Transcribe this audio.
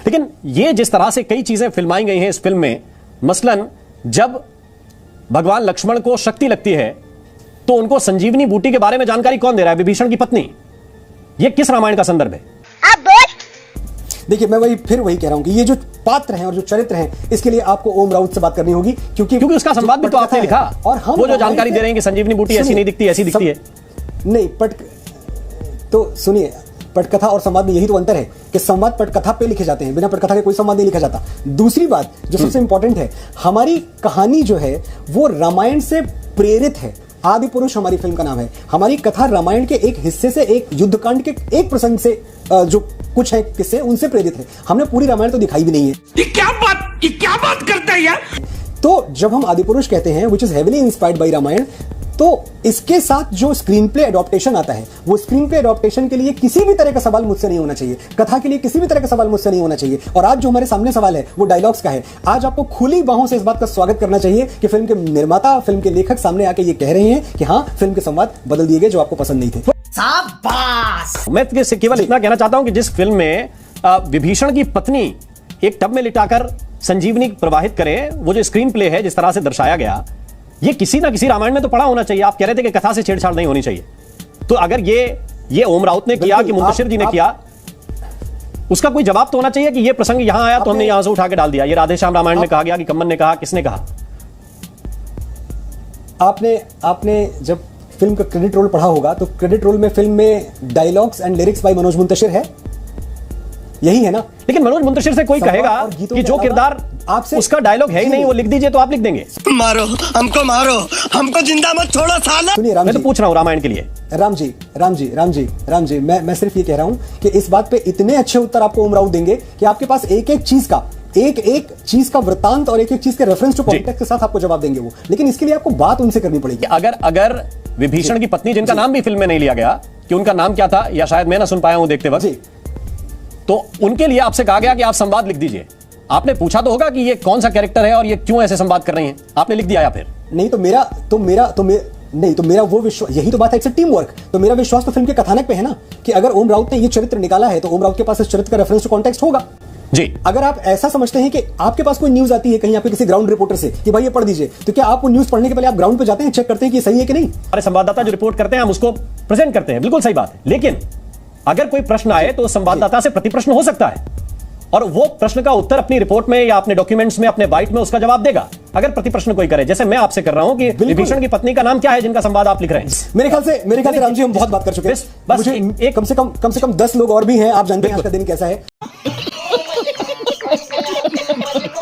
लेकिन ये जिस तरह से कई चीजें फिल्माई गई हैं इस फिल्म में, मसलन जब भगवान लक्ष्मण को शक्ति लगती है तो उनको संजीवनी बूटी के बारे में जानकारी कौन दे रहा है? विभीषण की पत्नी। ये किस रामायण का संदर्भ है? देखिए, मैं फिर वही कह रहा हूं कि ये जो पात्र हैं और जो चरित्र हैं, इसके लिए आपको ओम राउत से बात करनी होगी, क्योंकि उसका संवाद भी तो आपने लिखा, और हम वो जो जानकारी दे रहे हैं कि संजीवनी बूटी ऐसी नहीं दिखती, ऐसी दिखती है। नहीं, तो सुनिए, पटकथा और संवाद में यही तो अंतर है कि संवाद पटकथा पे लिखे जाते हैं, बिना पटकथा के कोई संवाद नहीं लिखा जाता। दूसरी बात जो सबसे इंपॉर्टेंट है, हमारी कहानी जो है वो रामायण से प्रेरित है। आदि पुरुष हमारी फिल्म का नाम है। हमारी कथा रामायण के एक हिस्से से, एक युद्धकांड के एक प्रसंग से, जो कुछ है किस्से, उनसे प्रेरित है। हमने पूरी रामायण तो दिखाई भी नहीं है। ये क्या बात करता है यार? तो जब हम आदि पुरुष कहते हैं which is heavily inspired by Ramayana, तो इसके साथ जो स्क्रीन प्ले एडॉप्टेशन आता है, वो स्क्रीन प्ले एडॉप्टेशन के लिए किसी भी तरह का सवाल मुझसे नहीं होना चाहिए, कथा के लिए किसी भी तरह का सवाल मुझसे नहीं होना चाहिए। और आज जो हमारे सामने सवाल है वो डायलॉग्स का है। आज आपको खुली बाहों से इस बात का स्वागत करना चाहिए कि फिल्म के निर्माता, फिल्म के लेखक सामने आके ये कह रहे हैं कि हाँ, फिल्म के संवाद बदल दिए गए जो आपको पसंद नहीं थे। शाबाश। मैं केवल इतना कहना चाहता हूं कि जिस फिल्म में विभीषण की पत्नी एक टब में लिटाकर संजीवनी प्रवाहित करे, वो जो स्क्रीन प्ले है जिस तरह से दर्शाया गया, ये किसी ना किसी रामायण में तो पढ़ा होना चाहिए। आप कह रहे थे कि कथा से छेड़छाड़ नहीं होनी चाहिए, तो अगर ये ओम राउत ने किया कि मुंतशिर जी ने किया, उसका कोई जवाब तो होना चाहिए कि ये प्रसंग यहां आया तो हमने यहां से उठा के डाल दिया। ये राधेश्याम रामायण में कहा गया कि कम्मन ने कहा, किसने कहा? आपने जब फिल्म का क्रेडिट रोल पढ़ा होगा तो क्रेडिट रोल में फिल्म में dialogues and lyrics by Manoj Muntashir है, यही है ना? लेकिन मनोज मुंतशिर से कोई कहेगा कि जो किरदार आपसे उसका डायलॉग है ही नहीं, वो लिख दीजिए, तो आप लिख देंगे। मारो हमको जिंदा मत छोड़ो साला। सुनिए राम जी, मैं तो पूछ रहा हूं रामायण के लिए। राम जी, मैं सिर्फ ये कह रहा हूं कि इस बात पे इतने अच्छे उत्तर आपको ओम राउत देंगे कि आपके पास एक एक चीज का वृत्तांत और एक एक चीज के रेफरेंस टू कॉन्टेक्स्ट के साथ आपको जवाब देंगे वो। लेकिन इसके लिए आपको बात उनसे करनी पड़ेगी। अगर विभीषण की पत्नी, जिनका नाम भी फिल्म में नहीं लिया गया कि उनका नाम क्या था, या शायद मैं ना सुन पाया हूं देखते वक्त, तो उनके लिए आपसे कहा गया कि आप संवाद लिख दीजिए। आपने पूछा तो होगा कि ये कौन सा कैरेक्टर है और ये क्यों ऐसे संवाद कर रही हैं? आपने लिख दिया या फिर नहीं? तो मेरा वो विश्वास, यही तो बात है, टीम वर्क। तो मेरा विश्वास तो फिल्म के कथानक पे है ना, कि अगर ओम राउत ने ये चरित्र निकाला है तो ओम राउत के पास इस चरित्र का रेफरेंस टू कॉन्टेक्स्ट होगा जी। अगर आप ऐसा समझते हैं कि आपके पास कोई न्यूज आती है कहीं आपके किसी ग्राउंड रिपोर्टर से कि भाई ये पढ़ दीजिए, तो क्या आप वो न्यूज पढ़ने के पहले आप ग्राउंड पे जाते हैं, चेक करते हैं कि सही है कि नहीं? हमारे संवाददाता जो रिपोर्ट करते हैं हम उसको प्रेजेंट करते हैं, बिल्कुल सही बात है। लेकिन अगर कोई प्रश्न आए तो संवाददाता से प्रति प्रश्न हो सकता है, और वो प्रश्न का उत्तर अपनी रिपोर्ट में या अपने डॉक्यूमेंट्स में, अपने बाइट में उसका जवाब देगा। अगर प्रति प्रश्न कोई करे, जैसे मैं आपसे कर रहा हूं कि विभीषण की पत्नी का नाम क्या है जिनका संवाद आप लिख रहे हैं। मेरे ख्याल से राम जी हम बहुत बात कर चुके हैं। मुझे कम से कम 10 लोग और भी हैं, आप जानते हैं आज का दिन कैसा है।